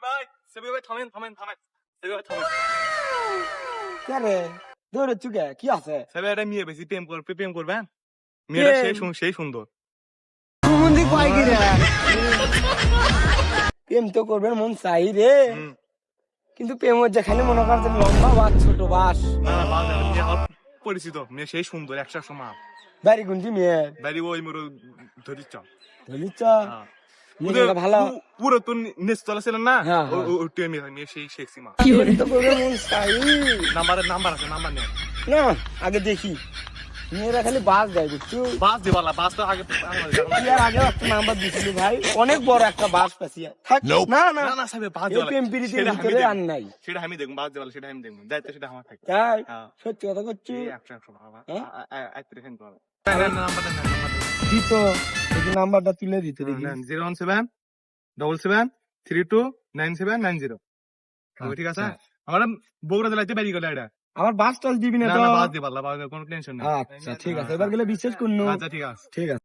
ভাই সেবে ভাই থামেন সেবে ভাই থামেন কে রে দৌড়ে চুকে কি আছে সেবে এটা মেয়ে বেশি প্রেম করবেন মেয়েটা সেই সুন্দর সুমন্দি কয় কি রে প্রেম তো করবেন মন চাই রে কিন্তু প্রেম যেখানে মনে কর যে লম্বা বাস ছোট বাস না বাস মেয়ে আমার পরিচিত মেয়ে সেই সুন্দর 100 মাপ বাড়ি গুনটি মেয়ে বাড়ি ওই মোর ধরিচ্ছ ধরিচ্ছ ভালো পুরো তো নিচতলা ছিল না হ্যাঁ, ওই মেয়ে সেই সেক্সি মা প্রেম তো করবেন মন চাই নাম্বার আছে নাম্বার নেই না আগে দেখি মেয়েরা খালি বাস দেয় বুঝছো বাস দিবালা বাস তো আগে ইয়ার আগে একটা নাম্বার দিছিল ভাই অনেক বড় একটা বাস পাসিয়া না না না সাহেব বাস এই দিবালা প্রেম প্রীতির ভিতরে আর নাই সেটা আমি দেখব বাস দিবালা সেটা আমি দেখব যাইতে সেটা আমার থাকে তাই হ্যাঁ। সত্যি কথা করছি 100 বাবা হ্যাঁ? আইতে রেখেন তো দিত এই নাম্বারটা তুলে দিতে দেখি 017 77329790 ঠিক আছে আমার বগুড়া জেলাতে বাড়ি গেল এটা আমার বাস টল দিবি না না তো না বাস দিবালা বাস কোনো টেনশন নেই আচ্ছা ঠিক আছে এবার গেলে বিশেষ কোন আচ্ছা ঠিক আছে ঠিক আছে